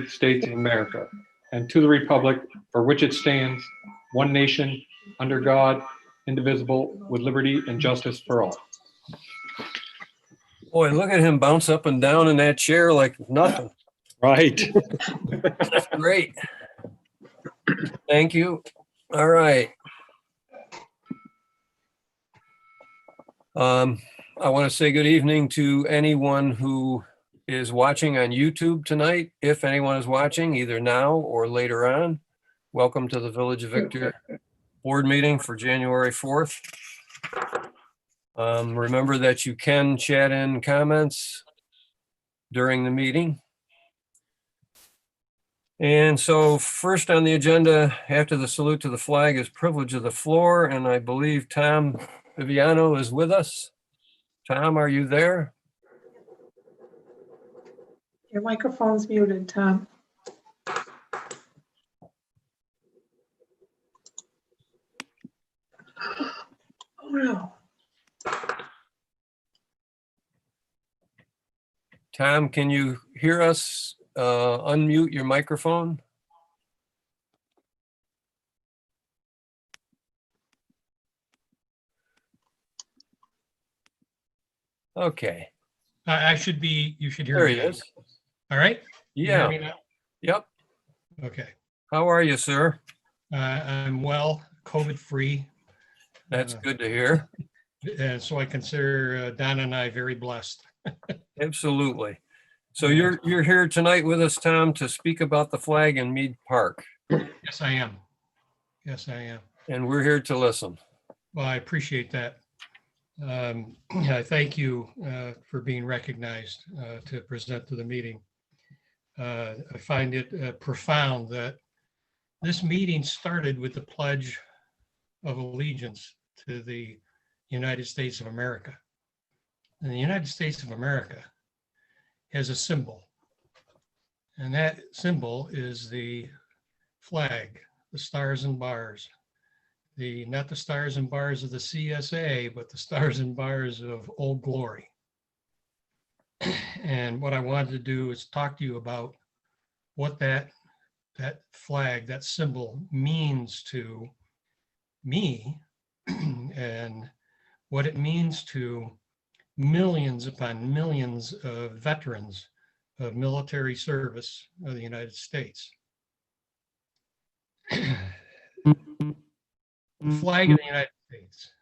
States of America, and to the republic for which it stands, one nation, under God, indivisible, with liberty and justice for all. Boy, look at him bounce up and down in that chair like nothing. Right. That's great. Thank you. All right. I want to say good evening to anyone who is watching on YouTube tonight. If anyone is watching either now or later on, welcome to the Village of Victor board meeting for January 4th. Remember that you can chat in comments during the meeting. And so first on the agenda, after the salute to the flag, is privilege of the floor. And I believe Tom Viviano is with us. Tom, are you there? Your microphone's muted, Tom. Oh, no. Tom, can you hear us? Unmute your microphone. Okay, I should be, you should hear there me. he now. is. All right? You hear Yeah, me now? yep. Okay. How are you, sir? I'm well, COVID-free. That's good to hear. And so I consider Don and I very blessed. Absolutely. So you're here tonight with us, Tom, to speak about the flag in Mead Park, Yes, I am. Yes, I am. and we're here to listen. Well, I appreciate that. I thank you for being recognized to present to the meeting. I find it profound that this meeting started with the Pledge of Allegiance to the United States of America. And the United States of America has a symbol. And that symbol is the flag, the stars and bars. Not the stars and bars of the CSA, but the stars and bars of Old Glory. And what I wanted to do is talk to you about what that flag, that symbol means to me and what it means to millions upon millions of veterans of military service of the United States. The flag of the United States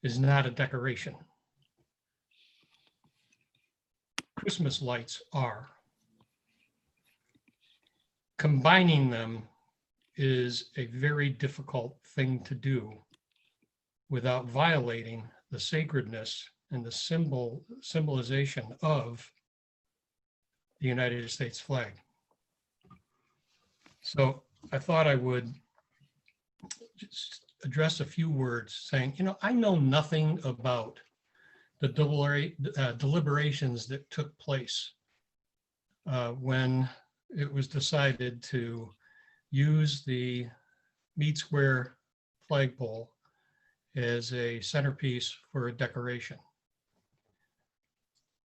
is not a decoration. Christmas lights are. Combining them is a very difficult thing to do without violating the sacredness and the symbolization of the United States flag. So I thought I would just address a few words saying, I know nothing about the deliberations that took place when it was decided to use the Mead Square flagpole as a centerpiece for a decoration.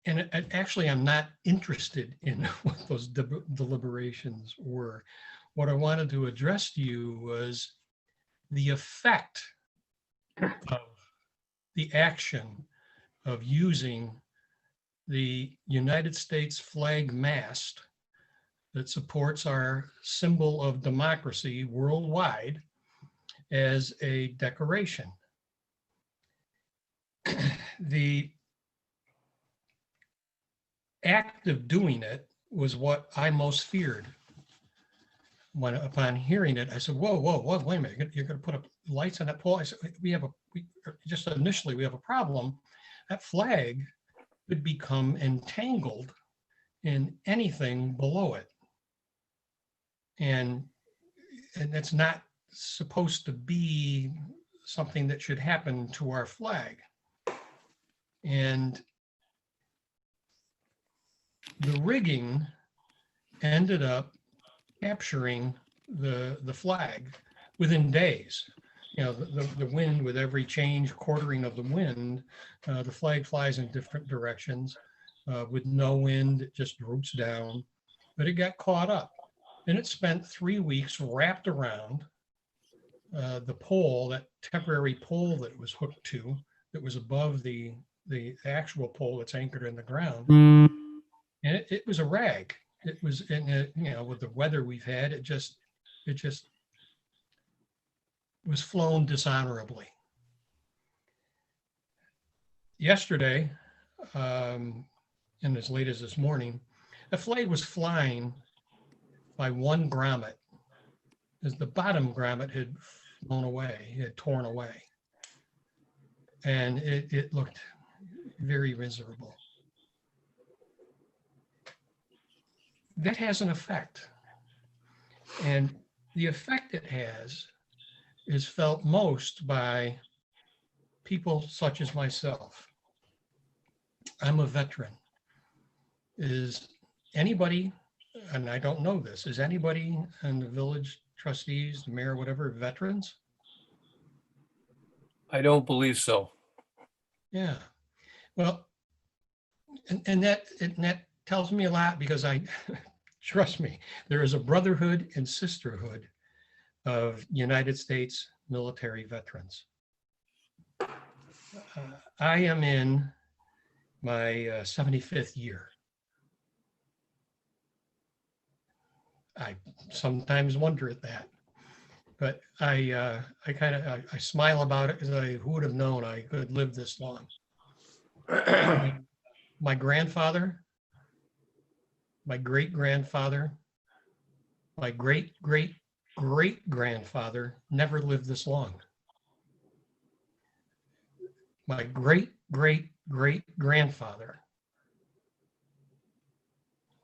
And actually, I'm not interested in what those deliberations were. What I wanted to address to you was the effect of the action of using the United States flag mast that supports our symbol of democracy worldwide as a decoration. The act of doing it was what I most feared. When upon hearing it, I said, whoa, wait a minute, you're going to put up lights on that pole? I said, just initially we have a problem. That flag could become entangled in anything below it. And that's not supposed to be something that should happen to our flag. And the rigging ended up capturing the flag within days. The wind, with every quartering of the wind, the flag flies in different directions. With no wind, it just droops down. but it got caught up. And it spent 3 weeks wrapped around the pole, that temporary pole that it was hooked to, that was above the actual pole that's anchored in the ground. And it was a rag. It was, with the weather we've had, it just was flown dishonorably. Yesterday, and as late as this morning, a flag was flying by one grommet, as the bottom grommet had flown away, it had torn away. And it looked very miserable. That has an effect. And the effect it has is felt most by people such as myself. I'm a veteran. Is anybody, and I don't know this, is anybody in the village trustees, the mayor, whatever, veterans? I don't believe so. Yeah. Well, and that tells me a lot, because I, trust me, there is a brotherhood and sisterhood of United States military veterans. I am in my 75th year. I sometimes wonder at that, but I smile about it, because who would have known I could live this long. My grandfather, my great-grandfather, my great-great-great-grandfather never lived this long. My great-great-great-grandfather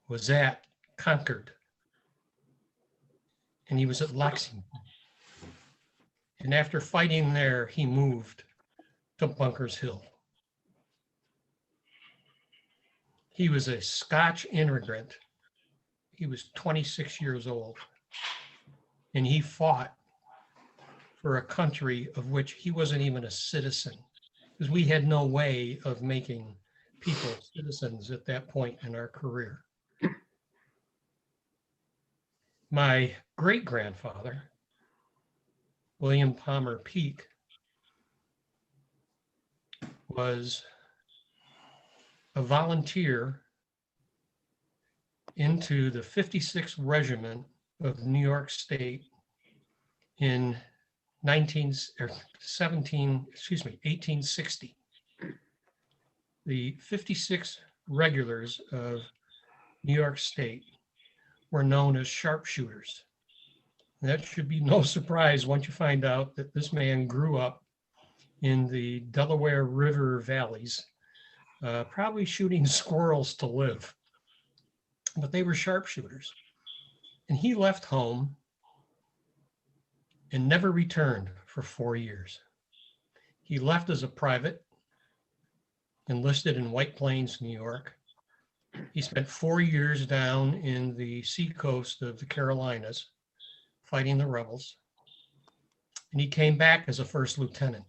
was at Concord, and he was at Lexington. And after fighting there, he moved to Bunkers Hill. He was a Scotch immigrant. He was 26 years old, and he fought for a country of which he wasn't even a citizen, because we had no way of making people citizens at that point in our career. My great-grandfather, William Palmer Peake, was a volunteer into the 56th Regiment of New York State in 1860. The 56 regulars of New York State were known as sharpshooters. And that should be no surprise once you find out that this man grew up in the Delaware River valleys, probably shooting squirrels to live. But they were sharpshooters. And he left home and never returned for 4 years. He left as a private, enlisted in White Plains, New York. He spent 4 years down in the seacoast of the Carolinas fighting the rebels. And he came back as a first lieutenant.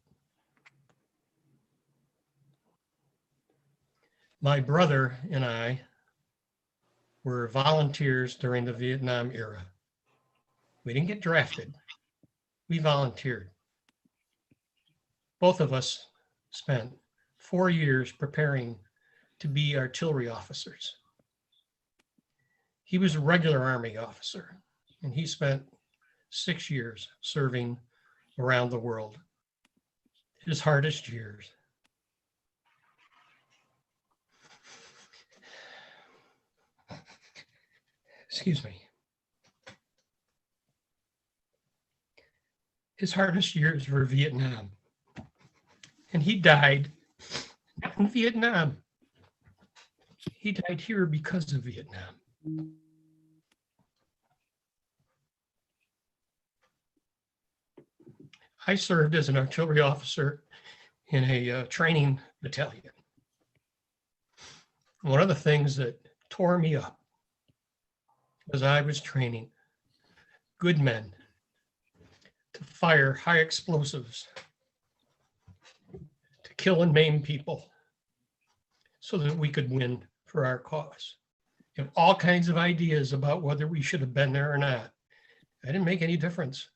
My brother and I were volunteers during the Vietnam era. We didn't get drafted. We volunteered. Both of us spent 4 years preparing to be artillery officers. He was a regular Army officer, and he spent 6 years serving around the world. His hardest years. Excuse me. His hardest years were Vietnam. And he died not in Vietnam. He died here because of Vietnam. I served as an artillery officer in a training battalion. One of the things that tore me up was I was training good men to fire high explosives, to kill and maim people so that we could win for our cause. You have all kinds of ideas about whether we should have been there or not. That didn't make any difference.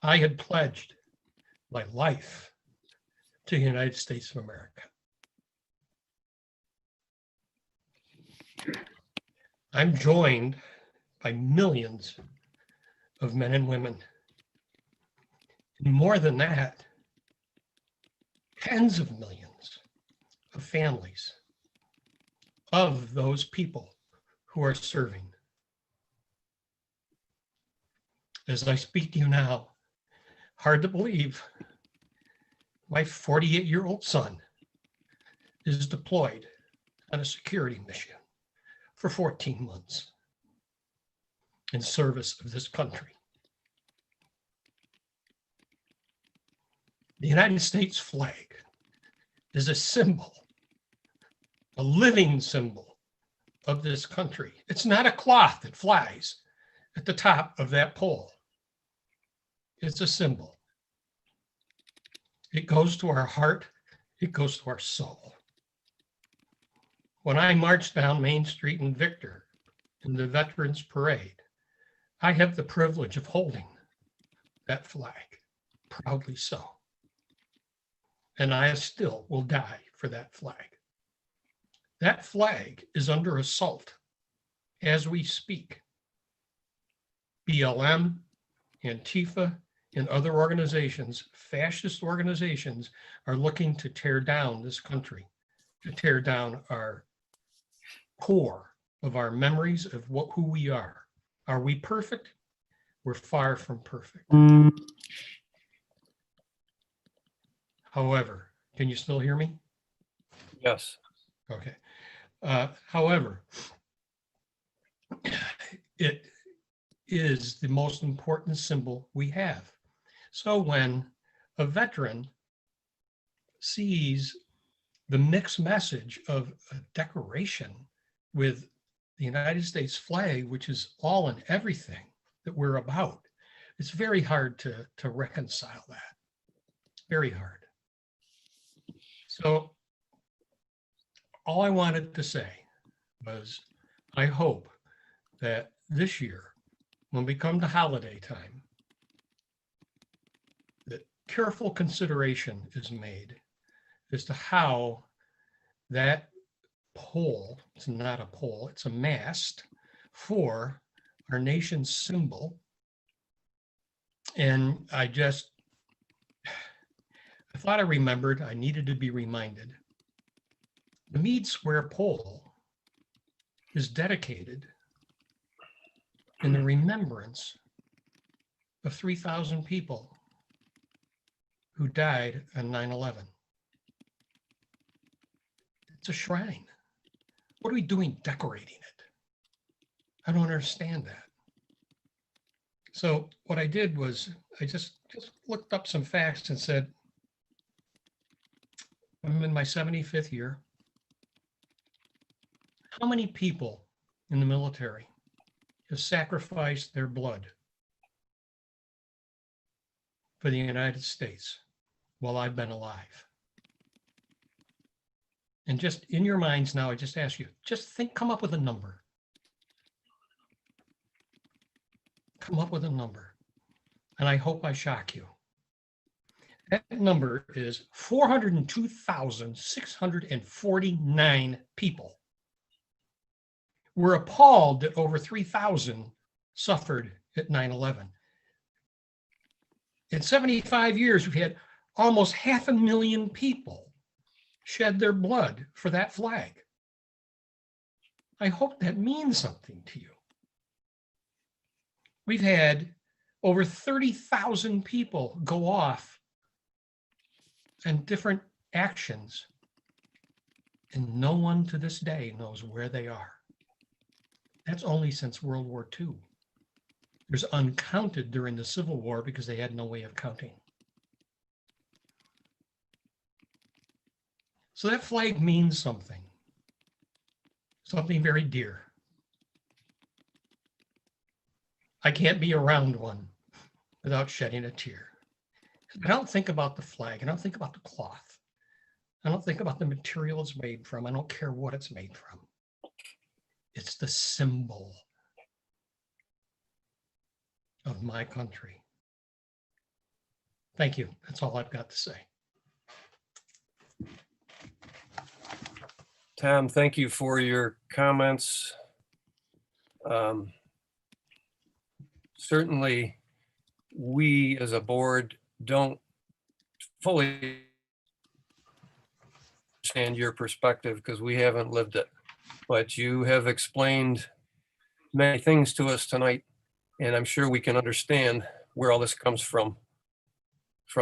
I had pledged my life to the United States of America. I'm joined by millions of men and women. And more than that, tens of millions of families of those people who are serving. As I speak to you now, hard to believe, my 48-year-old son is deployed on a security mission for 14 months in service of this country. The United States flag is a symbol, a living symbol of this country. It's not a cloth that flies at the top of that pole. It's a symbol. It goes to our heart. It goes to our soul. When I march down Main Street in Victor in the Veterans Parade, I have the privilege of holding that flag, proudly so. And I still will die for that flag. That flag is under assault as we speak. BLM, Antifa, and other organizations, fascist organizations, are looking to tear down this country, to tear down our core of our memories of who we are. Are we perfect? We're far from perfect. However, can you still hear me? Yes. Okay. However, it is the most important symbol we have. So when a veteran sees the mixed message of a decoration with the United States flag, which is all and everything that we're about, it's very hard to reconcile that. Very hard. So all I wanted to say was, I hope that this year, when we come to holiday time, that careful consideration is made as to how that pole, it's not a pole, it's a mast for our nation's symbol. And I thought I remembered, I needed to be reminded. The Meade Square pole is dedicated in the remembrance of 3,000 people who died on 9/11. It's a shrine. What are we doing decorating it? I don't understand that. So what I did was I just looked up some facts and said, I'm in my 75th year. How many people in the military have sacrificed their blood for the United States while I've been alive? And just in your minds now, I just ask you, come up with a number. Come up with a number. And I hope I shock you. That number is 402,649 people. We're appalled that over 3,000 suffered at 9/11. In 75 years, we've had almost 500,000 people shed their blood for that flag. I hope that means something to you. We've had over 30,000 people go off in different actions, and no one to this day knows where they are. That's only since World War II. There's uncounted during the Civil War because they had no way of counting. So that flag means something very dear. I can't be around one without shedding a tear. I don't think about the flag. I don't think about the cloth. I don't think about the material it's made from. I don't care what it's made from. It's the symbol of my country. Thank you. That's all I've got to say. Tom, thank you for your comments. Certainly, we as a board don't fully understand your perspective because we haven't lived it. But you have explained many things to us tonight, and I'm sure we can understand where all this comes from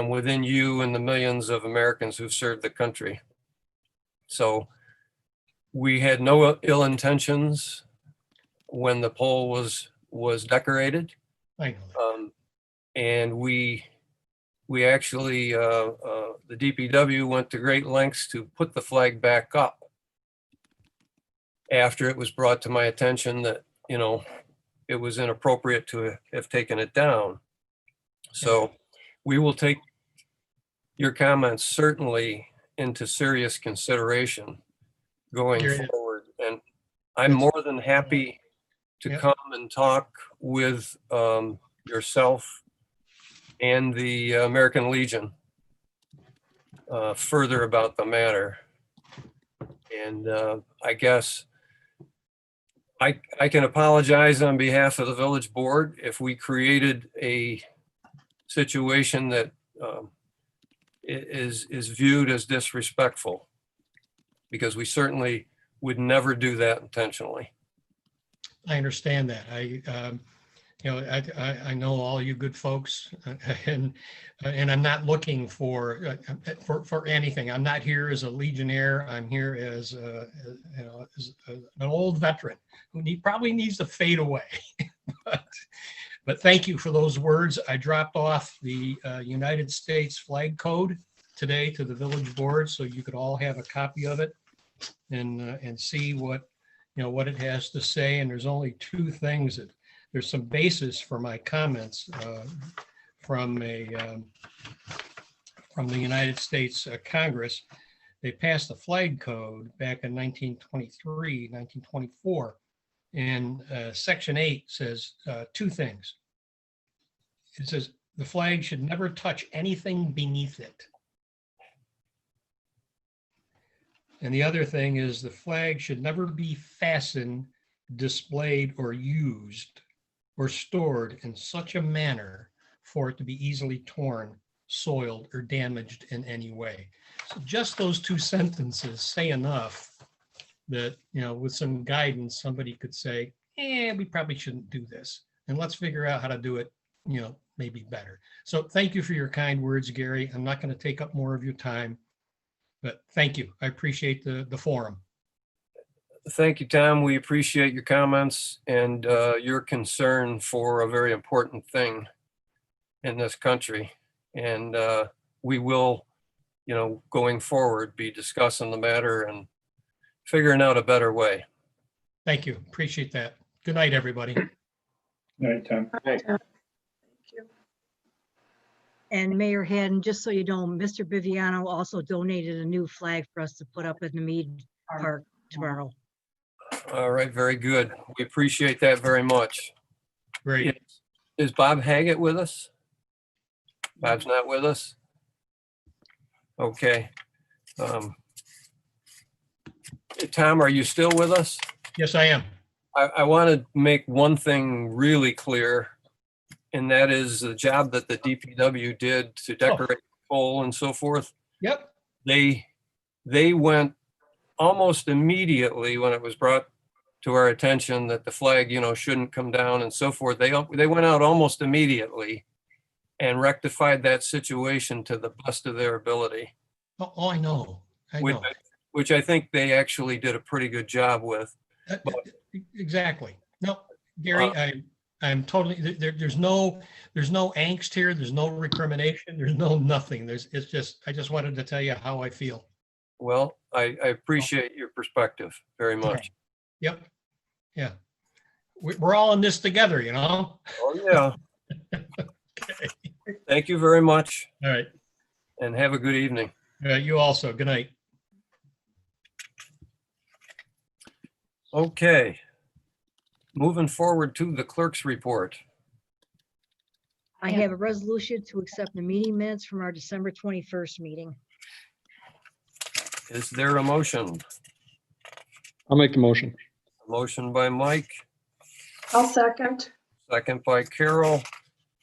within you and the millions of Americans who've served the country. So we had no ill intentions when the pole was decorated. I know. And we actually, the DPW went to great lengths to put the flag back up after it was brought to my attention that, you know, it was inappropriate to have taken it down. So we will take your comments certainly into serious consideration going Here it is. forward. And I'm more than happy to Yep. come and talk with yourself and the American Legion further about the matter. And I guess I can apologize on behalf of the village board if we created a situation that is viewed as disrespectful, because we certainly would never do that intentionally. I understand that. I know all you good folks, and I'm not looking for anything. I'm not here as a Legionnaire. I'm here as an old veteran who probably needs to fade away. But thank you for those words. I dropped off the United States flag code today to the village board, so you could all have a copy of it and see what it has to say. And there's only two things that there's some basis for my comments from the United States Congress. They passed the flag code back in 1923, 1924. And Section 8 says two things. It says the flag should never touch anything beneath it. And the other thing is the flag should never be fastened, displayed, or used or stored in such a manner for it to be easily torn, soiled, or damaged in any way. So just those two sentences say enough that, with some guidance, somebody could say, we probably shouldn't do this. And let's figure out how to do it, maybe better. So thank you for your kind words, Gary. I'm not going to take up more of your time, but thank you. I appreciate the forum. Thank you, Tom. We appreciate your comments and your concern for a very important thing in this country. And we will, going forward, be discussing the matter and figuring out a better way. Thank you. Appreciate that. Good night, everybody. All right, Tom. Thank you. And Mayor Haddon, just so you know, Mr. Viviano also donated a new flag for us to put up in the Mead Park tomorrow. All right, very good. We appreciate that very much. Great. Is Bob Haggett with us? Bob's not with us? Okay. Tom, are you still with us? Yes, I am. I want to make one thing really clear, and that is the job that the DPW did to decorate the pole and so forth. Yep. They went almost immediately when it was brought to our attention that the flag, shouldn't come down and so forth. They went out almost immediately and rectified that situation to the best of their ability. Oh, I know. I know. Which I think they actually did a pretty good job with. Exactly. No, Gary, I'm totally, there's no angst here. There's no recrimination. There's no nothing. I just wanted to tell you how I feel. Well, I appreciate your perspective very much. Yep. Yeah. We're all in this together, Oh, yeah. Okay. Thank you very much All right. and have a good evening. You also. Good night. Okay. Moving forward to the clerk's report. I have a resolution to accept the meeting minutes from our December 21st meeting. Is there a motion? I'll make the motion. Motion by Mike, I'll second. second by Carol.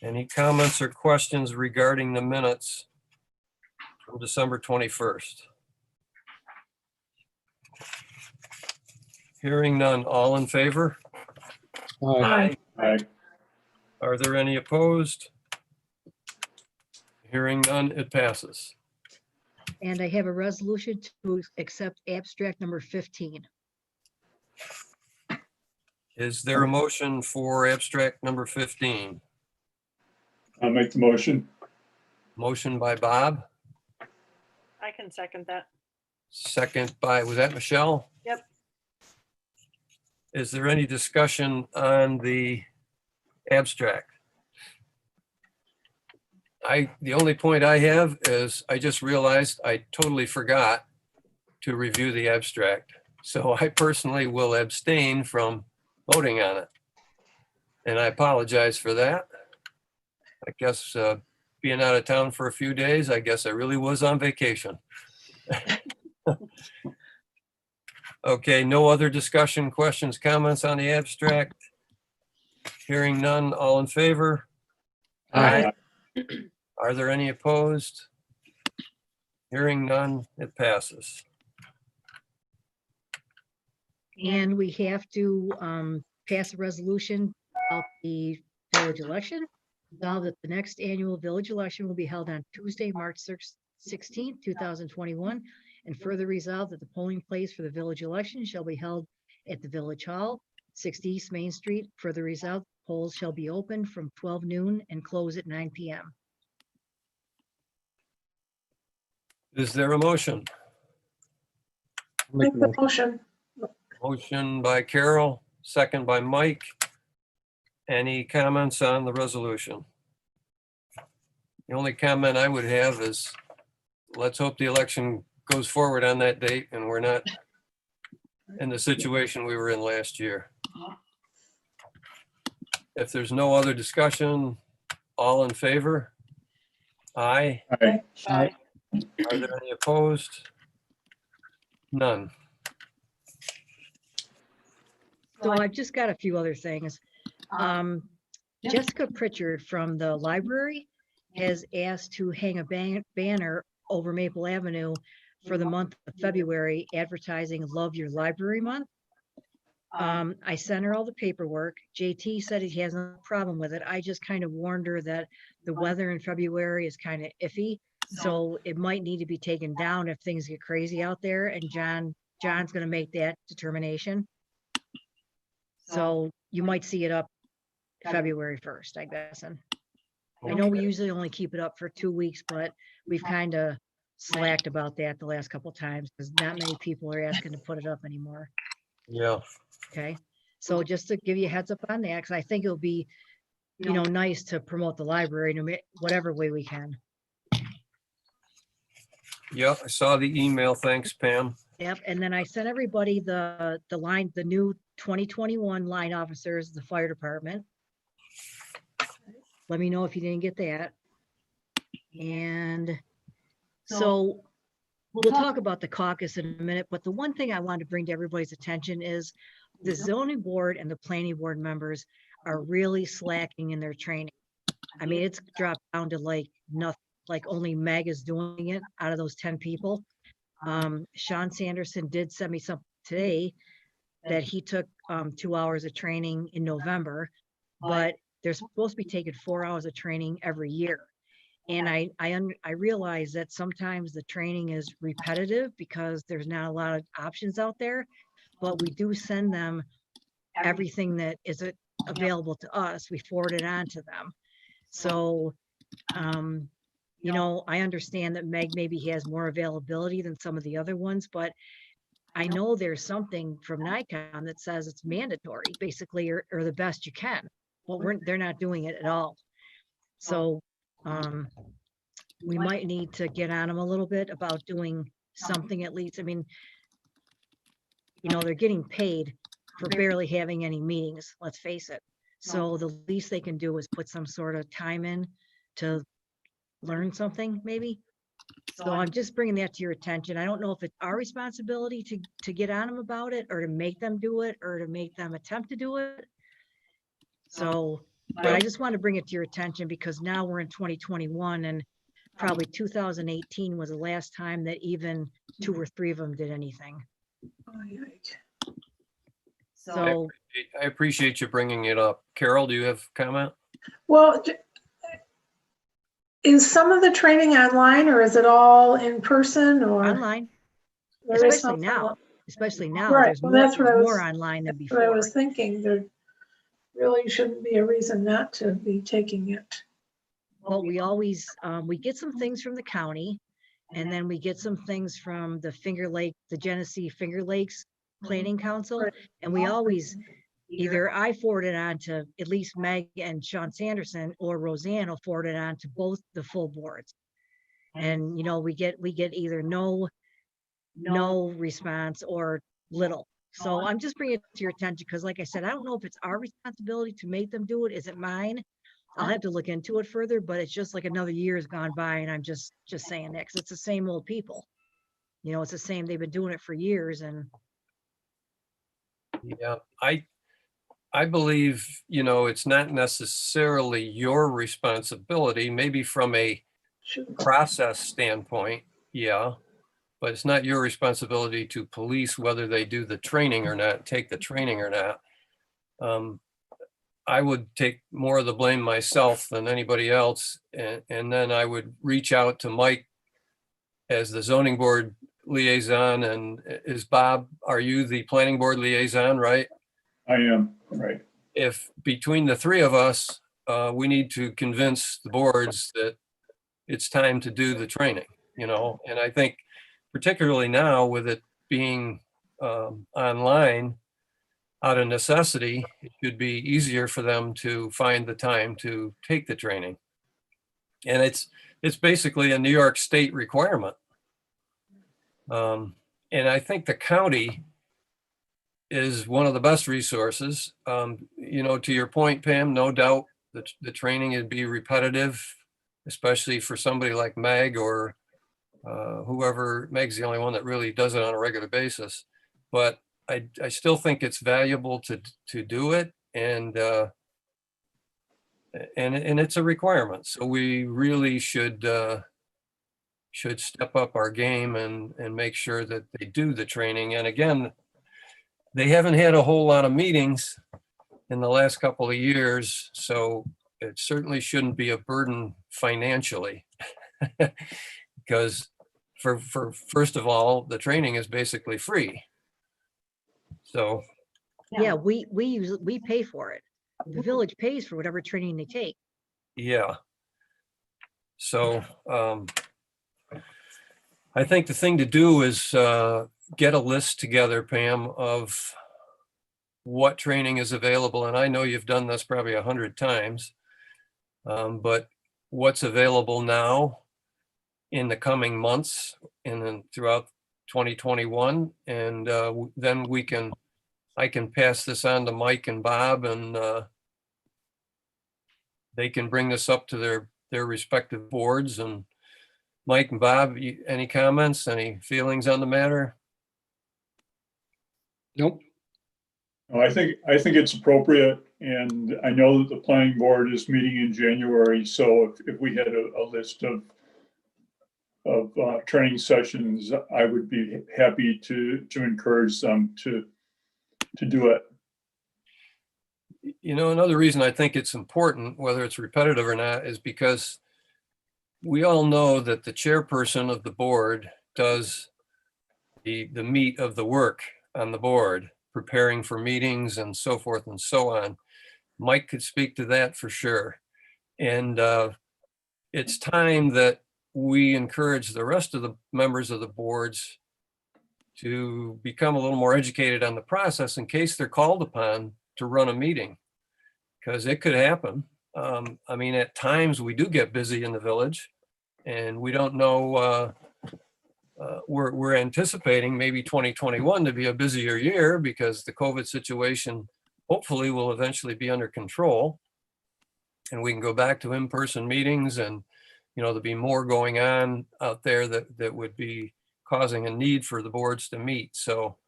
Any comments or questions regarding the minutes from December 21st? Hearing none, all in favor? Aye. Aye. Are there any opposed? Hearing none, it passes. And I have a resolution to accept abstract number 15. Is there a motion for abstract number 15? I'll make the motion. Motion by Bob, I can second that. second by, was that Michelle? Yep. Is there any discussion on the abstract? The only point I have is I just realized I totally forgot to review the abstract. So I personally will abstain from voting on it. And I apologize for that. I guess being out of town for a few days, I guess I really was on vacation. Okay, no other discussion, questions, comments on the abstract? Hearing none, all in favor? Aye. Are there any opposed? Hearing none, it passes. And we have to pass a resolution about the village election. Now that the next annual village election will be held on Tuesday, March 16th, 2021. And further resolved that the polling place for the village election shall be held at the Village Hall, 60 East Main Street. Further resolved, polls shall be open from 12 noon and close at 9 p.m. Is there a motion? I'll make Make the the motion. motion. Motion by Carol, second by Mike. Any comments on the resolution? The only comment I would have is, let's hope the election goes forward on that date and we're not in the situation we were in last year. If there's no other discussion, all in favor? Aye. Aye. Aye. Are there any opposed? None. So I've just got a few other things. Jessica Pritchard from the library has asked to hang a banner over Maple Avenue for the month of February advertising Love Your Library Month. I sent her all the paperwork. JT said he has no problem with it. I just kind of warned her that the weather in February is kind of iffy. So it might need to be taken down if things get crazy out there, and John's gonna make that determination. So you might see it up February 1st, I guess. And I know we usually only keep it up for 2 weeks, but we've kind of slacked about that the last couple times because not many people are asking to put it up anymore. Yeah. Okay, so just to give you a heads up on that, because I think it'll be, nice to promote the library no matter whatever way we can. Yeah, I saw the email. Thanks, Pam. Yep, and then I sent everybody the new 2021 line officers, the fire department. Let me know if you didn't get that. And so we'll talk about the caucus in a minute, but the one thing I wanted to bring to everybody's attention is the zoning board and the planning board members are really slacking in their training. I mean, it's dropped down to like nothing, like only Meg is doing it out of those 10 people. Sean Sanderson did send me something today that he took 2 hours of training in November, but they're supposed to be taking 4 hours of training every year. And I realize that sometimes the training is repetitive because there's not a lot of options out there, but we do send them everything that is available to us. We forward it on to them. So, I understand that Meg maybe has more availability than some of the other ones, but I know there's something from Nikon that says it's mandatory, basically, or the best you can. Well, they're not doing it at all. So we might need to get on them a little bit about doing something at least. I mean, they're getting paid for barely having any meetings, let's face it. So the least they can do is put some sort of time in to learn something, maybe. So I'm just bringing that to your attention. I don't know if it's our responsibility to get on them about it, or to make them do it, or to make them attempt to do it. So, but I just want to bring it to your attention because now we're in 2021 and probably 2018 was the last time that even 2 or 3 of them did anything. So I appreciate you bringing it up. Carol, do you have a comment? Well, is some of the training online or is it all in person or? online, There is especially some- now, especially now, Right, there's well, more, that's what I there's was- more online than That's what I before. was thinking. There really shouldn't be a reason not to be taking it. But we always, we get some things from the county, and then we get some things from the Finger Lake, the Genesee Finger Lakes Planning Council. Right. And we always, either I forward it on to at least Meg and Sean Sanderson, or Roseanne will forward it on to both the full boards. And, you know, we get either no response or little. So I'm just bringing it to your attention because like I said, I don't know if it's our responsibility to make them do it. Is it mine? I'll have to look into it further, but it's just like another year has gone by and I'm just saying that because it's the same old people. You know, it's the same, they've been doing it for years and Yeah, I believe, you know, it's not necessarily your responsibility, maybe from a Shoot. process standpoint, yeah. But it's not your responsibility to police whether they do the training or not, take the training or not. I would take more of the blame myself than anybody else. And then I would reach out to Mike as the zoning board liaison. And is Bob, are you the planning board liaison, right? I am, right. If between the 3 of us, we need to convince the boards that it's time to do the training, you know, and I think particularly now with it being online, out of necessity, it should be easier for them to find the time to take the training. And it's basically a New York State requirement. And I think the county is one of the best resources. You know, to your point, Pam, no doubt that the training would be repetitive, especially for somebody like Meg or whoever. Meg's the only one that really does it on a regular basis. But I still think it's valuable to do it, and it's a requirement. So we really should step up our game and make sure that they do the training. And again, they haven't had a whole lot of meetings in the last couple of years, so it certainly shouldn't be a burden financially. Because for first of all, the training is basically free. So, yeah, we pay for it. The village pays for whatever training they take. yeah. So, I think the thing to do is get a list together, Pam, of what training is available. And I know you've done this probably 100 times, but what's available now in the coming months and then throughout 2021. And then I can pass this on to Mike and Bob, and they can bring this up to their respective boards. And Mike and Bob, any comments, any feelings on the matter? Nope. No, I think it's appropriate, and I know that the planning board is meeting in January, so if we had a list of training sessions, I would be happy to encourage them to do it. You know, another reason I think it's important, whether it's repetitive or not, is because we all know that the chairperson of the board does the meat of the work on the board, preparing for meetings and so forth and so on. Mike could speak to that for sure. And it's time that we encourage the rest of the members of the boards to become a little more educated on the process in case they're called upon to run a meeting, because it could happen. I mean, at times we do get busy in the village and we don't know we're anticipating maybe 2021 to be a busier year because the COVID situation hopefully will eventually be under control. And we can go back to in-person meetings and, there'll be more going on out there that would be causing a need for the boards to meet. So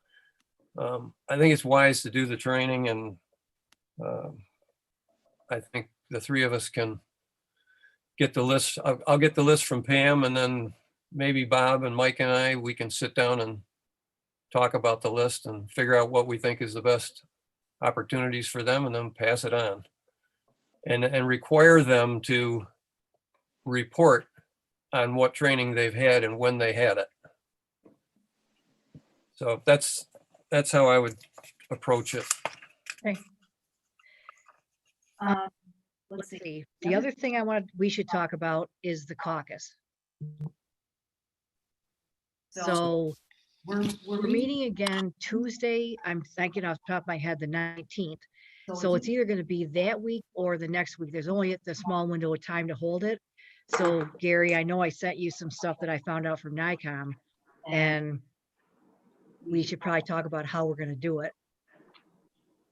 I think it's wise to do the training, and I think the three of us can get the list. I'll get the list from Pam, and then maybe Bob and Mike and I, we can sit down and talk about the list and figure out what we think is the best opportunities for them, and then pass it on. And require them to report on what training they've had and when they had it. So that's how I would approach it. Let's see. The other thing we should talk about is the caucus. So we're meeting again Tuesday. I'm thinking off the top of my head, the 19th. So it's either going to be that week or the next week. There's only the small window of time to hold it. So Gary, I know I sent you some stuff that I found out from NICOM, and we should probably talk about how we're going to do it.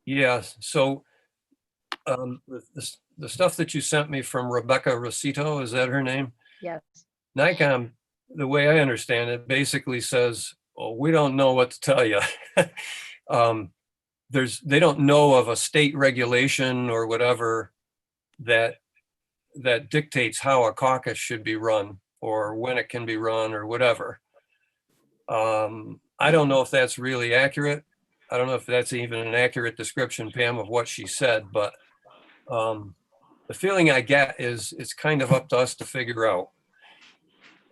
Yeah, so the stuff that you sent me from Rebecca Rosito, is that her name? Yes. NICOM, the way I understand it, basically says, oh, we don't know what to tell you. They don't know of a state regulation or whatever that dictates how a caucus should be run or when it can be run or whatever. I don't know if that's really accurate. I don't know if that's even an accurate description, Pam, of what she said, but the feeling I get is it's kind of up to us to figure out.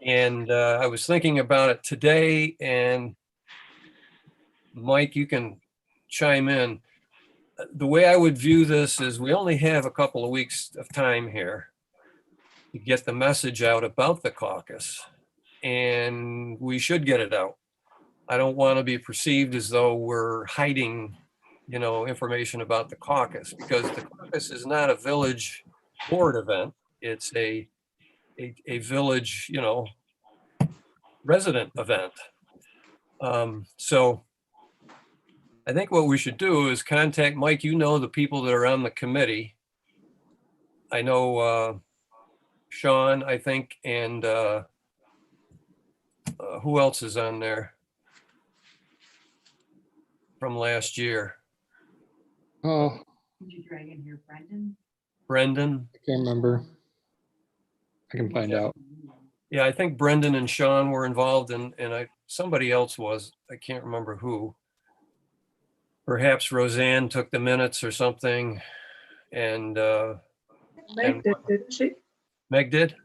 And I was thinking about it today, and Mike, you can chime in. The way I would view this is we only have a couple of weeks of time here to get the message out about the caucus, and we should get it out. I don't want to be perceived as though we're hiding, information about the caucus, because the caucus is not a village board event. It's a village, resident event. So I think what we should do is contact Mike. The people that are on the committee. I know Sean, I think, and who else is on there from last year? Oh, Did you drag in here, Brendan? Brendan. I can't remember. I can find out. Yeah, I think Brendan and Sean were involved, and somebody else was. I can't remember who. Perhaps Roseanne took the minutes or something, and Meg did, didn't she? Meg did.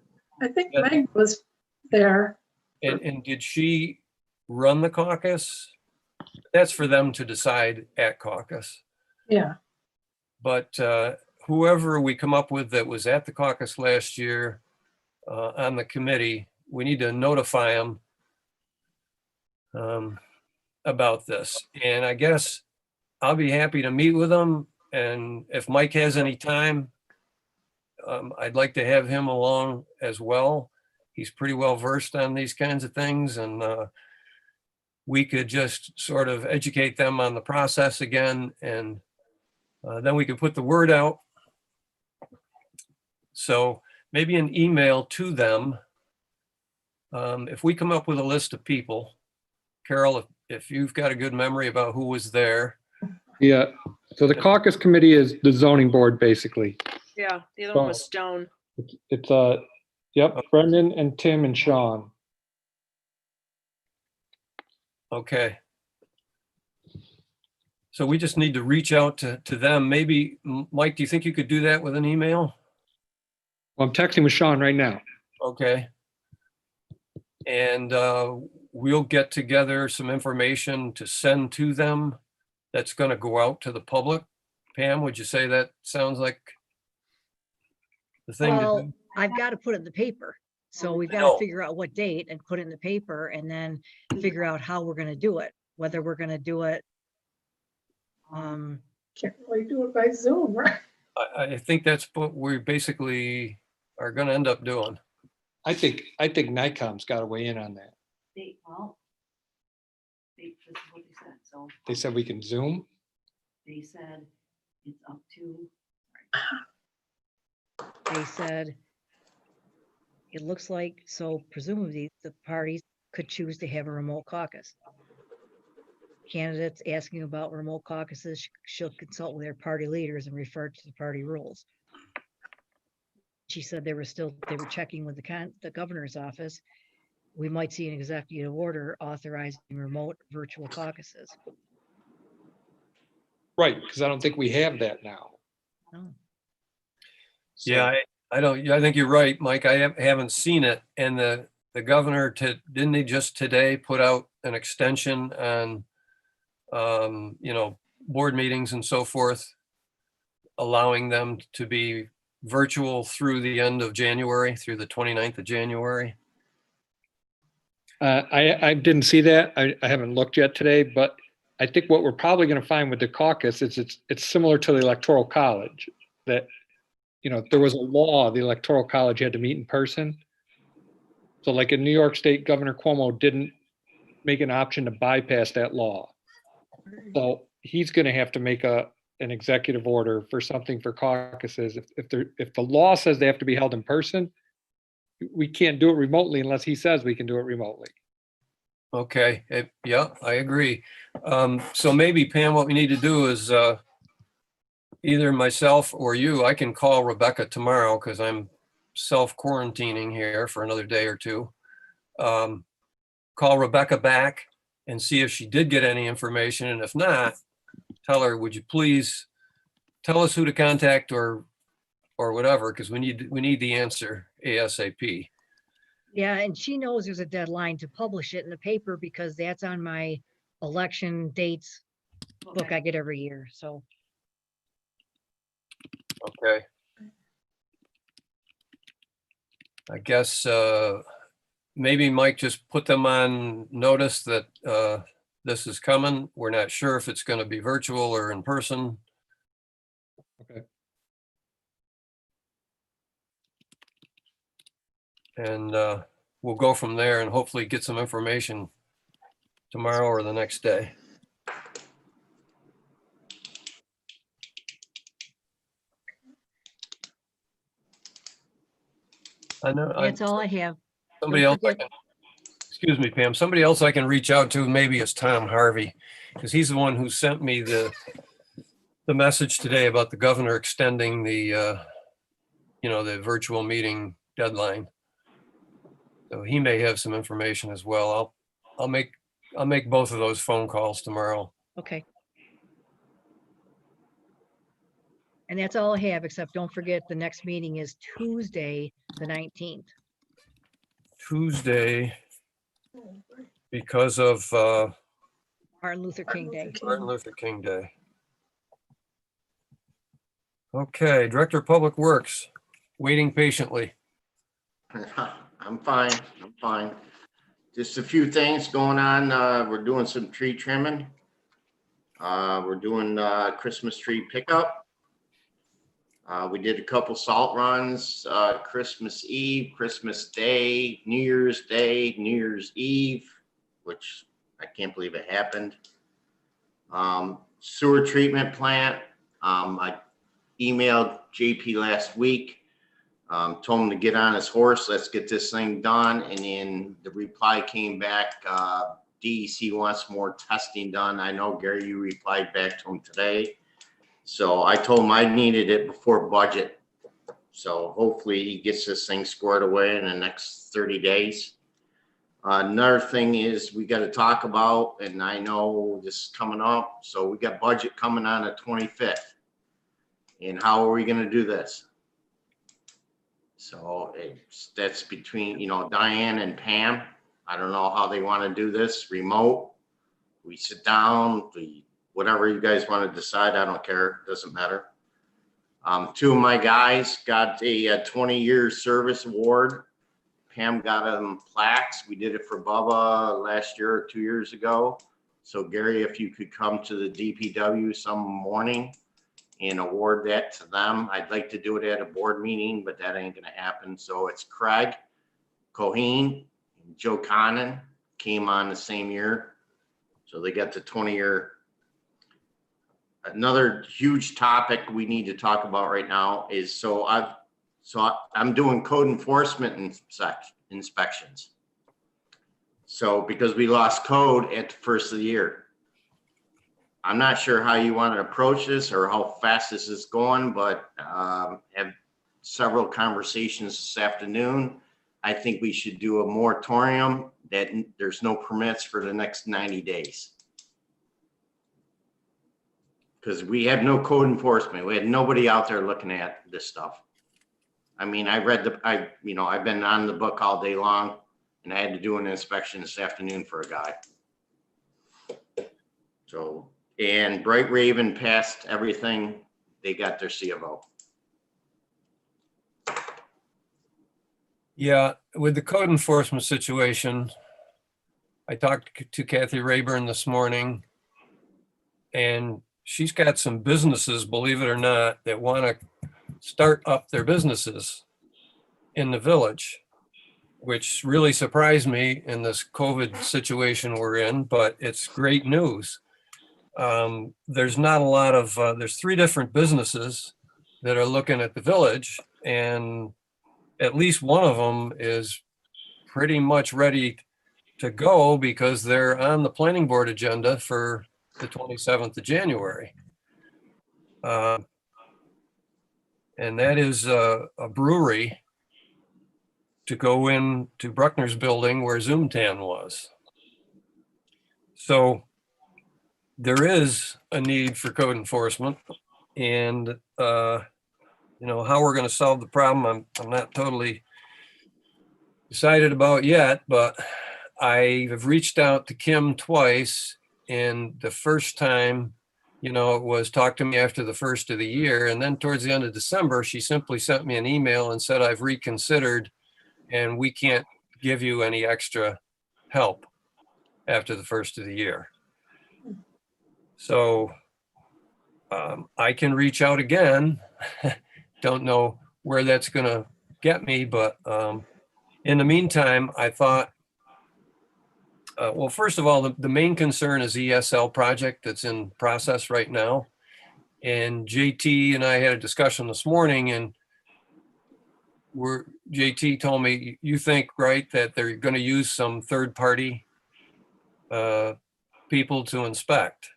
I think Yeah. Meg was there. And did she run the caucus? That's for them to decide at caucus. Yeah. But whoever we come up with that was at the caucus last year on the committee, we need to notify them about this. And I guess I'll be happy to meet with them. And if Mike has any time, I'd like to have him along as well. He's pretty well versed on these kinds of things, and we could just sort of educate them on the process again, and then we could put the word out. So maybe an email to them. If we come up with a list of people, Carol, if you've got a good memory about who was there. Yeah, so the caucus committee is the zoning board, basically. Yeah, the other one was Stone. It's yep, Brendan and Tim and Sean. Okay. So we just need to reach out to them. Maybe, Mike, do you think you could do that with an email? Well, I'm texting with Sean right now. Okay. And we'll get together some information to send to them that's going to go out to the public. Pam, would you say that sounds like the thing to Well, do? I've got to put it in the paper. So we've got No. to figure out what date and put it in the paper, and then figure out how we're going to do it, whether we're going to do it. Can't really do it by Zoom, right? I think that's what we basically are going to end up doing. I think NICOM's got to weigh in on that. well, this is what they said, so They said we can Zoom. they said it's up to, They said, it looks like, so presumably the parties could choose to have a remote caucus. Candidates asking about remote caucuses should consult with their party leaders and refer to the party rules. She said they were checking with the governor's office. We might see an executive order authorizing remote virtual caucuses. Right, because I don't think we have that now. No. So- Yeah, I don't, I think you're right, Mike. I haven't seen it. And the governor didn't he just today put out an extension on, board meetings and so forth, allowing them to be virtual through the end of January, through the 29th of January? I didn't see that. I haven't looked yet today, but I think what we're probably going to find with the caucus is it's similar to the Electoral College, that, there was a law, the Electoral College had to meet in person. So like in New York State, Governor Cuomo didn't make an option to bypass that law. So he's going to have to make an executive order for something for caucuses. If the law says they have to be held in person, we can't do it remotely unless he says we can do it remotely. Okay, yeah, I agree. So maybe Pam, what we need to do is either myself or you, I can call Rebecca tomorrow because I'm self-quarantining here for another day or two. Call Rebecca back and see if she did get any information. And if not, tell her, would you please tell us who to contact or whatever, because we need the answer ASAP. Yeah, and she knows there's a deadline to publish it in the paper because that's on my election dates book I get every year, so. Okay. I guess maybe Mike just put them on notice that this is coming. We're not sure if it's going to be virtual or in person. Okay. And we'll go from there and hopefully get some information tomorrow or the next day. I know. That's all I have. Somebody Don't else, forget- excuse me, Pam, somebody else I can reach out to maybe is Tom Harvey, because he's the one who sent me the message today about the governor extending the virtual meeting deadline. So he may have some information as well. I'll make both of those phone calls tomorrow. Okay. And that's all I have, except don't forget the next meeting is Tuesday, the 19th. Tuesday, because of Martin Luther King Day. Martin Luther King Day. Okay, Director of Public Works, waiting patiently. I'm fine. Just a few things going on. We're doing some tree trimming. We're doing Christmas tree pickup. We did a couple salt runs, Christmas Eve, Christmas Day, New Year's Day, New Year's Eve, which I can't believe it happened. Sewer treatment plant. I emailed JP last week. Told him to get on his horse. Let's get this thing done. And then the reply came back. DEC wants more testing done. I know, Gary, you replied back to him today. So I told him I needed it before budget. So hopefully he gets this thing squared away in the next 30 days. Another thing is we got to talk about, and I know this is coming up. So we got budget coming on the 25th. And how are we going to do this? So that's between, Diane and Pam. I don't know how they want to do this, remote. We sit down, whatever you guys want to decide. I don't care. Doesn't matter. Two of my guys got a 20-year service award. Pam got them plaques. We did it for Bubba last year or 2 years ago. So Gary, if you could come to the DPW some morning and award that to them. I'd like to do it at a board meeting, but that ain't gonna happen. So it's Craig Coheen, Joe Connon, came on the same year. So they got the 20-year. Another huge topic we need to talk about right now is, I'm doing code enforcement inspections. So because we lost code at the first of the year. I'm not sure how you want to approach this or how fast this is going, but have several conversations this afternoon. I think we should do a moratorium that there's no permits for the next 90 days. Because we have no code enforcement. We had nobody out there looking at this stuff. I mean, I've been on the book all day long, and I had to do an inspection this afternoon for a guy. So, and Bright Raven passed everything. They got their C of O. Yeah, with the code enforcement situation, I talked to Kathy Rayburn this morning, and she's got some businesses, believe it or not, that want to start up their businesses in the village, which really surprised me in this COVID situation we're in, but it's great news. There's not a lot of, there's 3 different businesses that are looking at the village, and at least one of them is pretty much ready to go because they're on the planning board agenda for the 27th of January. And that is a brewery to go in to Bruckner's building where Zoomtan was. So there is a need for code enforcement, and how we're going to solve the problem, I'm not totally decided about yet, but I have reached out to Kim twice, and the first time, it was talk to me after the first of the year, and then towards the end of December, she simply sent me an email and said, I've reconsidered, and we can't give you any extra help after the first of the year. So I can reach out again. Don't know where that's going to get me, but in the meantime, I thought, well, first of all, the main concern is the ESL project that's in process right now. And JT and I had a discussion this morning, and JT told me, you think, right, that they're going to use some third-party people to inspect,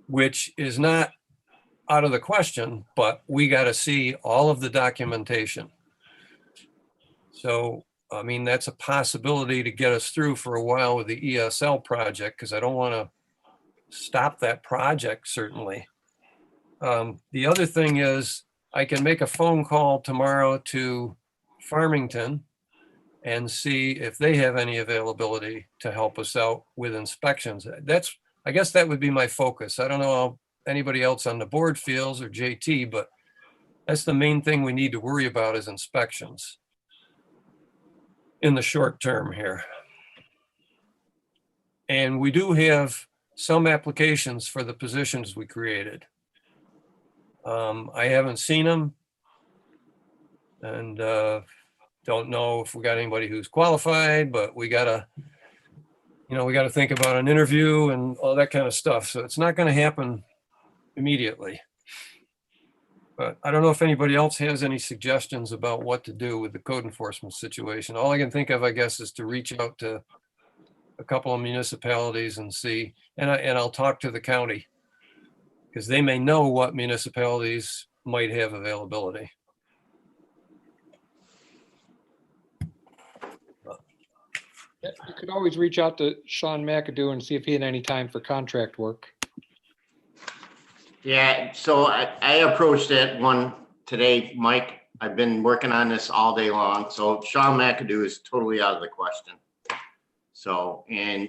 which is not out of the question, but we got to see all of the documentation. So, I mean, that's a possibility to get us through for a while with the ESL project, because I don't want to stop that project, certainly. The other thing is I can make a phone call tomorrow to Farmington and see if they have any availability to help us out with inspections. I guess that would be my focus. I don't know how anybody else on the board feels, or JT, but that's the main thing we need to worry about is inspections in the short term here. And we do have some applications for the positions we created. I haven't seen them, and don't know if we got anybody who's qualified, but we gotta think about an interview and all that kind of stuff. So it's not going to happen immediately. But I don't know if anybody else has any suggestions about what to do with the code enforcement situation. All I can think of, I guess, is to reach out to a couple of municipalities and see, and I'll talk to the county, because they may know what municipalities might have availability. You could always reach out to Sean McAdoo and see if he had any time for contract work. Yeah, so I approached that one today, Mike. I've been working on this all day long. So Sean McAdoo is totally out of the question. So, and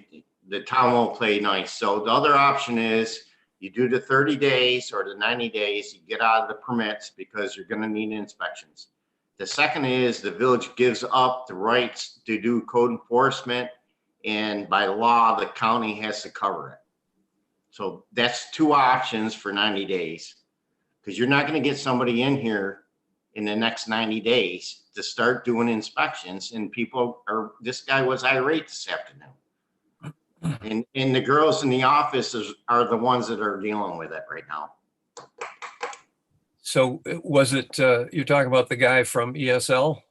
the town won't play nice. So the other option is you do the 30 days or the 90 days, you get out of the permits because you're going to need inspections. The second is the village gives up the rights to do code enforcement, and by law, the county has to cover it. So that's 2 options for 90 days, because you're not going to get somebody in here in the next 90 days to start doing inspections, and this guy was irate this afternoon. And the girls in the office are the ones that are dealing with it right now. So was it, you're talking about the guy from ESL?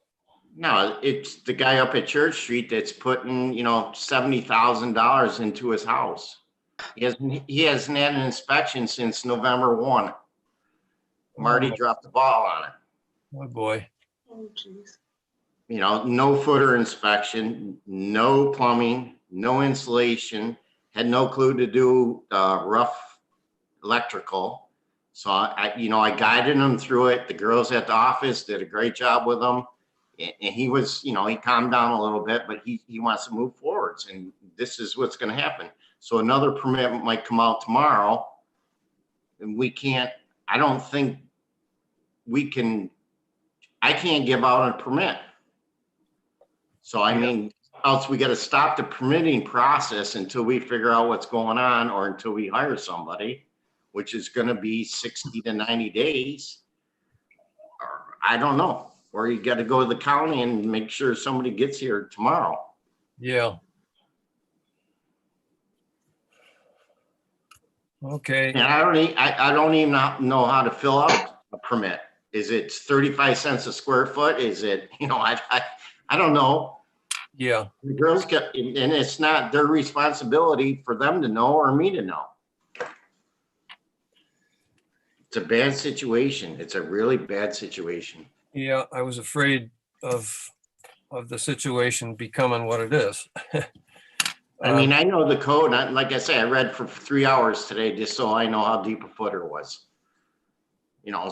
No, it's the guy up at Church Street that's putting, $70,000 into his house. He hasn't had an inspection since November 1. Marty dropped the ball on it. Oh, boy. Oh, geez. No footer inspection, no plumbing, no insulation, had no clue to do rough electrical. So I guided him through it. The girls at the office did a great job with him. And he was, he calmed down a little bit, but he wants to move forwards, and this is what's going to happen. So another permit might come out tomorrow, and I don't think I can't give out a permit. So else we got to stop the permitting process until we figure out what's going on, or until we hire somebody, which is going to be 60 to 90 days. Or I don't know. Or you got to go to the county and make sure somebody gets here tomorrow. Yeah. Okay. And I don't even know how to fill out a permit. Is it 35 cents a square foot? Is it, I don't know. Yeah. The girls and it's not their responsibility for them to know or me to know. It's a bad situation. It's a really bad situation. Yeah, I was afraid of the situation becoming what it is. I know the code. Like I say, I read for 3 hours today just so I know how deep a footer was.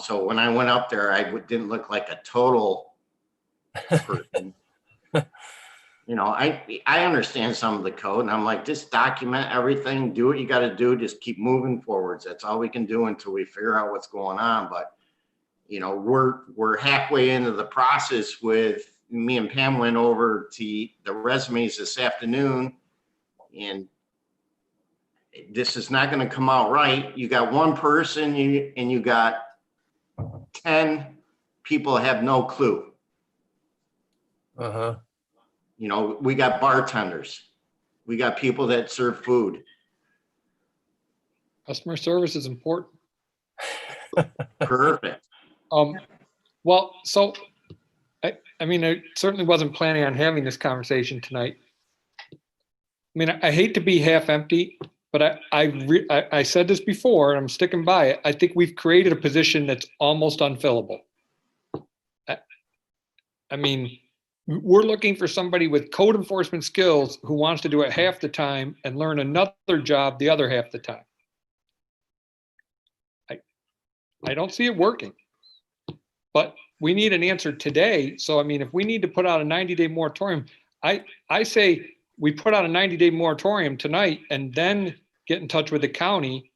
So when I went up there, I didn't look like a total person. I understand some of the code, and I'm like, just document everything, do what you got to do, just keep moving forwards. That's all we can do until we figure out what's going on. But we're halfway into the process with me and Pam went over to the resumes this afternoon, and this is not going to come out right. You got one person and you got 10 people have no clue. Uh-huh. We got bartenders. We got people that serve food. Customer service is important. Perfect. Well, so I certainly wasn't planning on having this conversation tonight. I hate to be half empty, but I said this before, and I'm sticking by it. I think we've created a position that's almost unfillable. We're looking for somebody with code enforcement skills who wants to do it half the time and learn another job the other half the time. I don't see it working, but we need an answer today. So, if we need to put out a 90-day moratorium, I say we put out a 90-day moratorium tonight and then get in touch with the county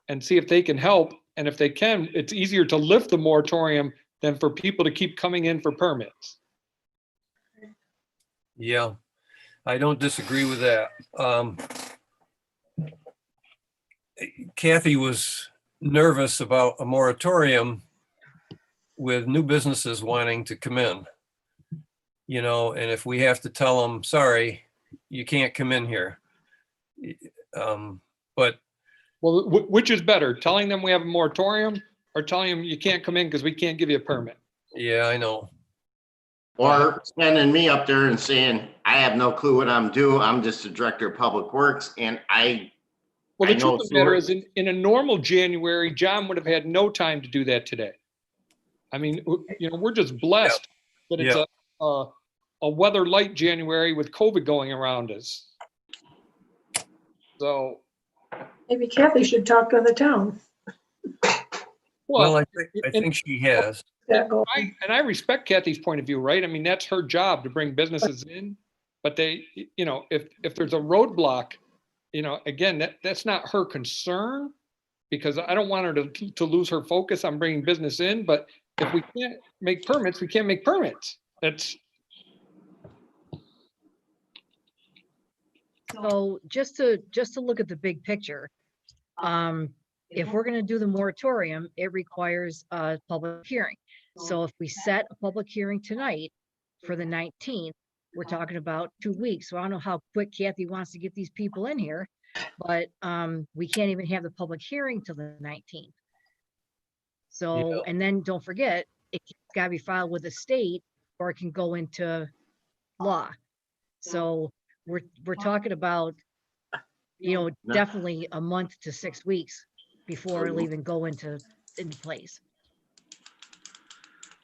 and see if they can help. And if they can, it's easier to lift the moratorium than for people to keep coming in for permits. Yeah, I don't disagree with that. Kathy was nervous about a moratorium with new businesses wanting to come in, and if we have to tell them, sorry, you can't come in here. But well, which is better, telling them we have a moratorium or telling them you can't come in because we can't give you a permit? Yeah, I know. Or sending me up there and saying, I have no clue what I'm doing. I'm just the director of public works. And well, the truth of the matter is in a normal January, John would have had no time to do that today. We're just blessed that it's a weather light January with COVID going around us. So Maybe Kathy should talk to the town. Well, I think she has. I respect Kathy's point of view, right? That's her job to bring businesses in, but they, if there's a roadblock, again, that's not her concern, because I don't want her to lose her focus on bringing business in. But if we can't make permits, we can't make permits. So just to look at the big picture, if we're going to do the moratorium, it requires a public hearing. So if we set a public hearing tonight for the 19th, we're talking about 2 weeks. So I don't know how quick Kathy wants to get these people in here, but we can't even have the public hearing till the 19th. So, and then don't forget, it's gotta be filed with the state or it can go into law. So we're talking about, definitely a month to 6 weeks before it'll even go into place.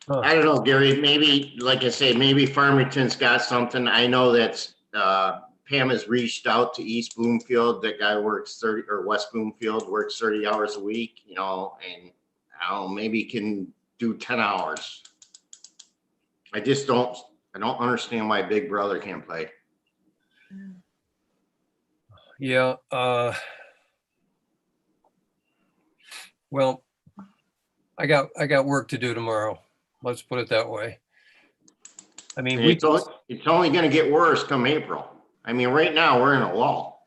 I don't know, Gary, maybe, like I say, maybe Farmington's got something. I know that's, Pam has reached out to East Bloomfield. That guy works 30, or West Bloomfield works 30 hours a week, and I don't know, maybe can do 10 hours. I don't understand why Big Brother can't play. Yeah. Well, I got work to do tomorrow. Let's put it that way. I mean, And it's only going to get worse come April. I mean, right now we're in a lull.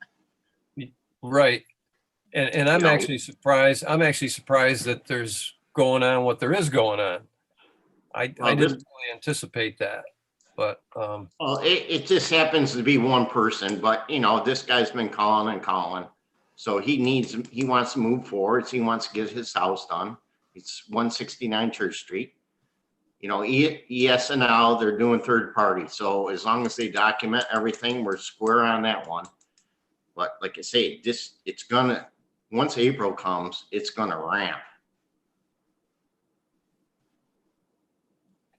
right. And I'm actually surprised. I'm actually surprised that there's going on what there is going on. I didn't really anticipate that, but Well, it just happens to be one person, but this guy's been calling and calling. So he wants to move forward. He wants to get his house done. It's 169 Church Street. ESNL, they're doing third party. So as long as they document everything, we're square on that one. But like I say, once April comes, it's gonna ramp.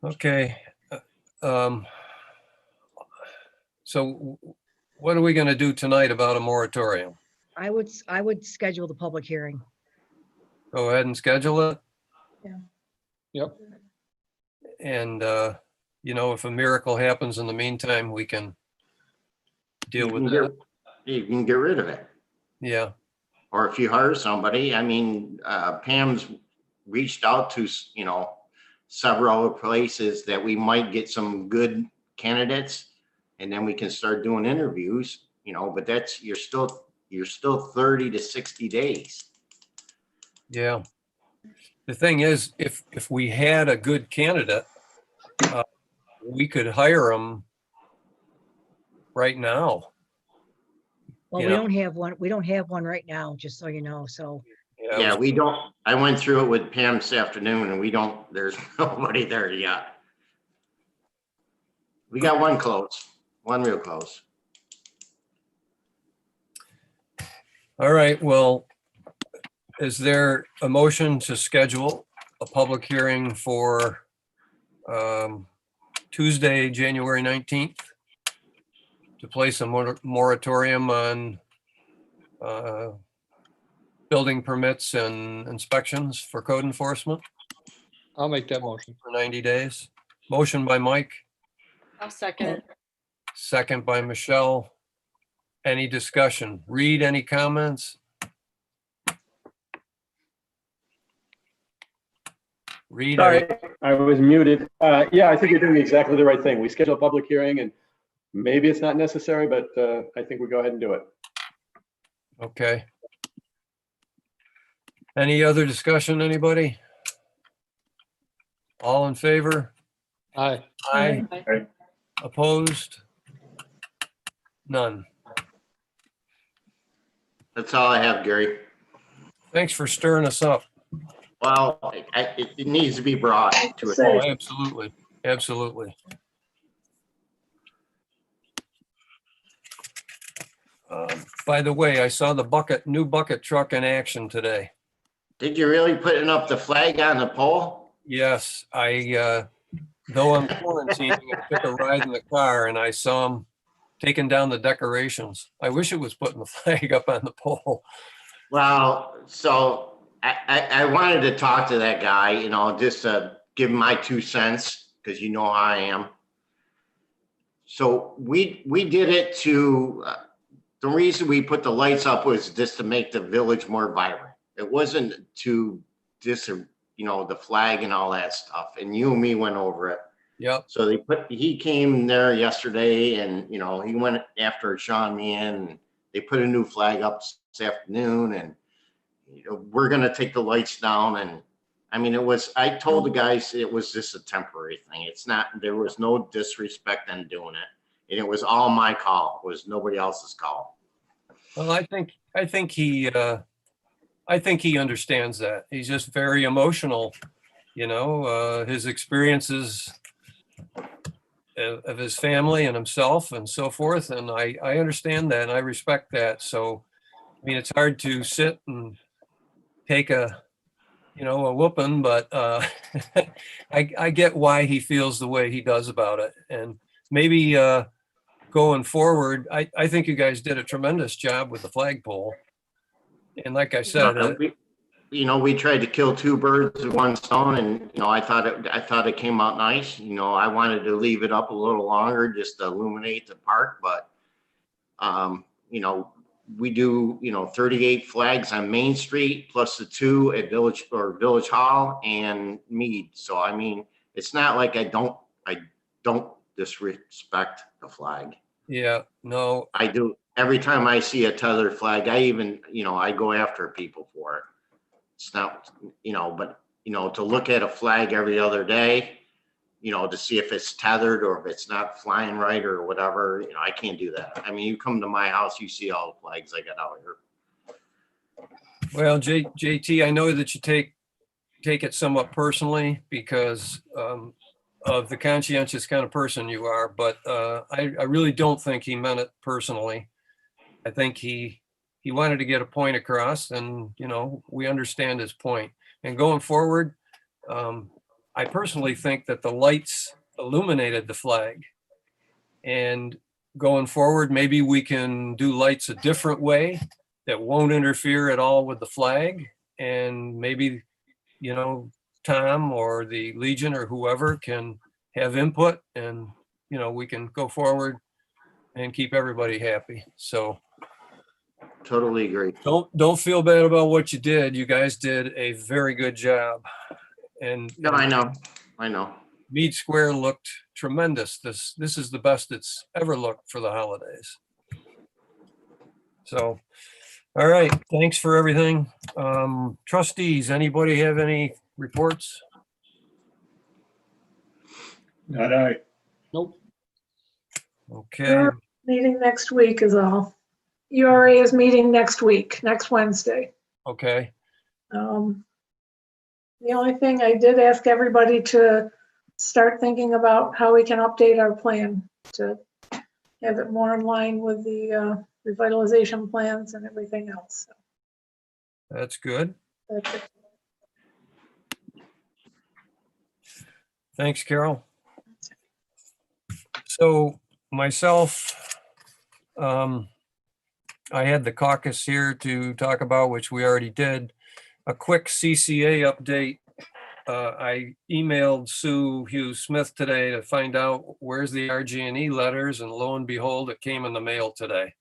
okay. So what are we going to do tonight about a moratorium? I would schedule the public hearing. Go ahead and schedule it. Yep. And, if a miracle happens in the meantime, we can deal with that. You can get rid of it. Yeah. Or if you hire somebody, I mean, Pam's reached out to, several places that we might get some good candidates, and then we can start doing interviews, but you're still 30 to 60 days. Yeah. The thing is, if we had a good candidate, we could hire them right now. Well, You we know. don't have one. We don't have one right now, just so you know. So Yeah, we don't, I went through it with Pam this afternoon and there's nobody there yet. We got one real close. All right, well, is there a motion to schedule a public hearing for Tuesday, January 19th, to place a moratorium on building permits and inspections for code enforcement I'll make that motion. for 90 days? Motion by Mike, I'll second it. second by Michelle. Any discussion? Reed, any comments? Reed, Sorry, I was muted. Yeah, I think you're doing exactly the right thing. We schedule a public hearing and maybe it's not necessary, but I think we go ahead and do it. okay. Any other discussion, anybody? All in favor? Aye. Aye. Aye. Opposed? None. That's all I have, Gary. Thanks for stirring us up. Well, it needs to be brought to a. Oh, absolutely, absolutely. By the way, I saw the new bucket truck in action today. Did you really putting up the flag on the pole? Yes, though I'm quarantining, I took a ride in the car and I saw him taking down the decorations. I wish it was putting the flag up on the pole. Well, so I wanted to talk to that guy, just to give him my 2 cents, because how I am. So we did it the reason we put the lights up was just to make the village more vibrant. It wasn't to the flag and all that stuff. And you and me went over it. Yep. So he came there yesterday and, he went after Sean Meehan, and they put a new flag up this afternoon, and, we're going to take the lights down. And I mean, I told the guys it was just a temporary thing. It's not, there was no disrespect in doing it. And it was all my call. It was nobody else's call. Well, I think he understands that. He's just very emotional, his experiences of his family and himself and so forth. And I understand that and I respect that. So, I mean, it's hard to sit and take a whooping, but I get why he feels the way he does about it. And maybe going forward, I think you guys did a tremendous job with the flagpole. And like I said, we tried to kill two birds with one stone, and I thought it came out nice. I wanted to leave it up a little longer just to illuminate the park, but we do 38 flags on Main Street plus the 2 at Village Hall and Mead. So I mean, it's not like I don't disrespect the flag. yeah, no, I do. Every time I see a tethered flag, I even, I go after people for it. It's not, but, to look at a flag every other day, to see if it's tethered or if it's not flying right or whatever, I can't do that. I mean, you come to my house, you see all the flags I got out here. well, JT, I know that you take it somewhat personally because of the conscientious kind of person you are, but I really don't think he meant it personally. I think he wanted to get a point across, and we understand his point. And going forward, I personally think that the lights illuminated the flag. And going forward, maybe we can do lights a different way that won't interfere at all with the flag. And maybe, Tom or the Legion or whoever can have input, and we can go forward and keep everybody happy. So Totally agree. don't feel bad about what you did. You guys did a very good job. And No, I know. Mead Square looked tremendous. This is the best it's ever looked for the holidays. So, all right, thanks for everything. Trustees, anybody have any reports? Not I. Nope. Okay, Meeting next week is all. URA is meeting next week, next Wednesday. okay, The only thing I did ask everybody to start thinking about how we can update our plan to have it more in line with the revitalization plans and everything else. So that's good. that's it. Thanks, Carol. So myself, I had the caucus here to talk about, which we already did. A quick CCA update. I emailed Sue Hughes Smith today to find out where's the RG&E letters, and lo and behold, it came in the mail today.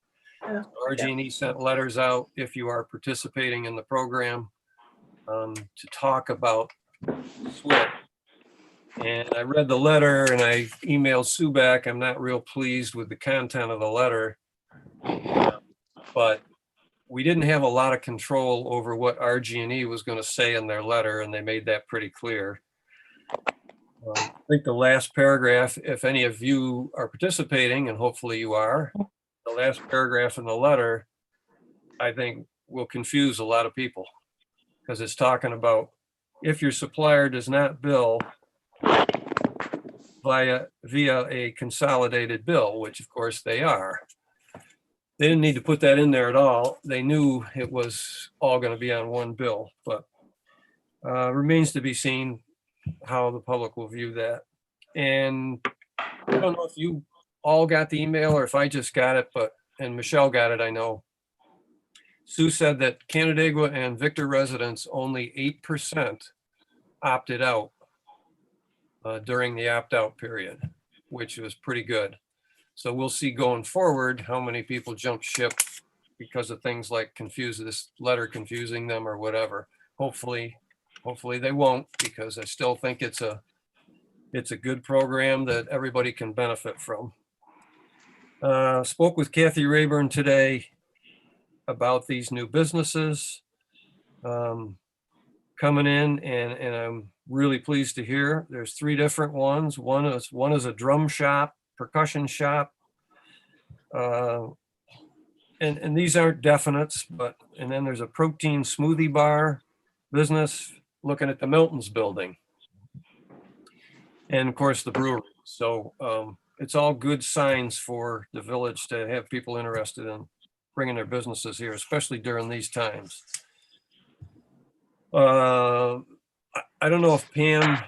Yeah. RG&E sent letters out if you are participating in the program to talk about SWIP. And I read the letter and I emailed Sue back. I'm not real pleased with the content of the letter, but we didn't have a lot of control over what RG&E was going to say in their letter, and they made that pretty clear. I think the last paragraph, if any of you are participating, and hopefully you are, the last paragraph in the letter, I think will confuse a lot of people, because it's talking about if your supplier does not bill via a consolidated bill, which of course they are. They didn't need to put that in there at all. They knew it was all going to be on one bill, but remains to be seen how the public will view that. And I don't know if you all got the email or if I just got it, and Michelle got it, I know. Sue said that Canandaigua and Victor residents, only 8% opted out during the opt-out period, which was pretty good. So we'll see going forward how many people jump ship because of things like this letter confusing them or whatever. Hopefully they won't, because I still think it's a good program that everybody can benefit from. Spoke with Kathy Rayburn today about these new businesses. coming in, and I'm really pleased to hear. There's 3 different ones. One is a drum shop, percussion shop. And these aren't definites, and then there's a protein smoothie bar business looking at the Milton's building. And of course, the brewery. So it's all good signs for the village to have people interested in bringing their businesses here, especially during these times. I don't know if Pam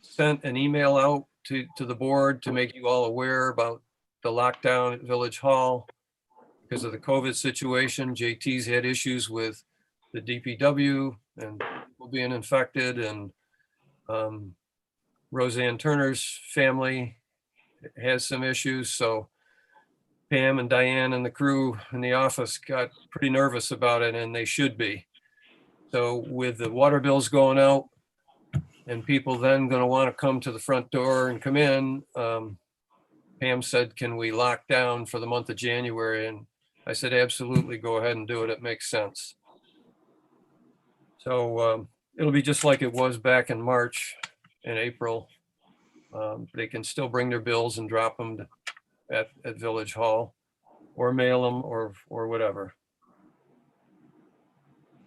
sent an email out to the board to make you all aware about the lockdown at Village Hall because of the COVID situation. JT's had issues with the DPW and people being infected, and Roseanne Turner's family has some issues. So Pam and Diane and the crew in the office got pretty nervous about it, and they should be. So with the water bills going out and people then going to want to come to the front door and come in, Pam said, can we lock down for the month of January? And I said, absolutely, go ahead and do it. It makes sense. So it'll be just like it was back in March and April. They can still bring their bills and drop them at Village Hall or mail them or whatever.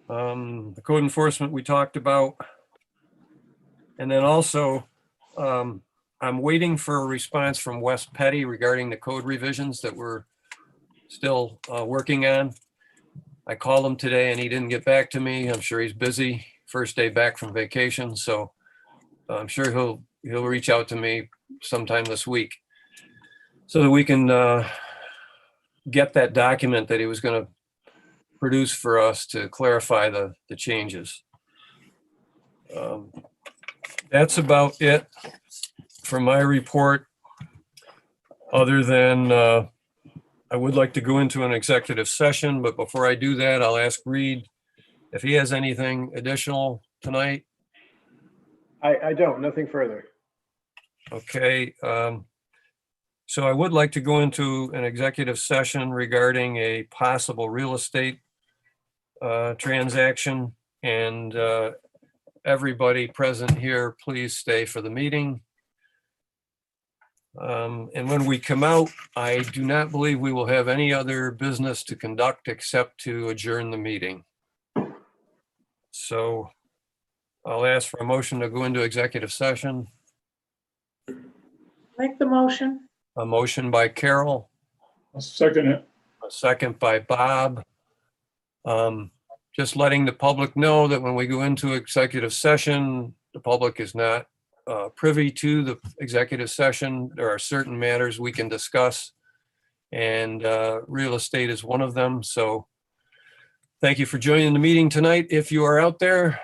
The code enforcement we talked about. And then also, I'm waiting for a response from Wes Petty regarding the code revisions that we're still working on. I called him today and he didn't get back to me. I'm sure he's busy, first day back from vacation. So I'm sure he'll reach out to me sometime this week so that we can get that document that he was going to produce for us to clarify the changes. That's about it for my report, other than I would like to go into an executive session, but before I do that, I'll ask Reed if he has anything additional tonight. I don't, nothing further. Okay. So I would like to go into an executive session regarding a possible real estate transaction, and everybody present here, please stay for the meeting. And when we come out, I do not believe we will have any other business to conduct except to adjourn the meeting. So I'll ask for a motion to go into executive session. Make the motion. A motion by Carol, I'll second it. a second by Bob. Just letting the public know that when we go into executive session, the public is not privy to the executive session. There are certain matters we can discuss, and real estate is one of them. So thank you for joining the meeting tonight. If you are out there,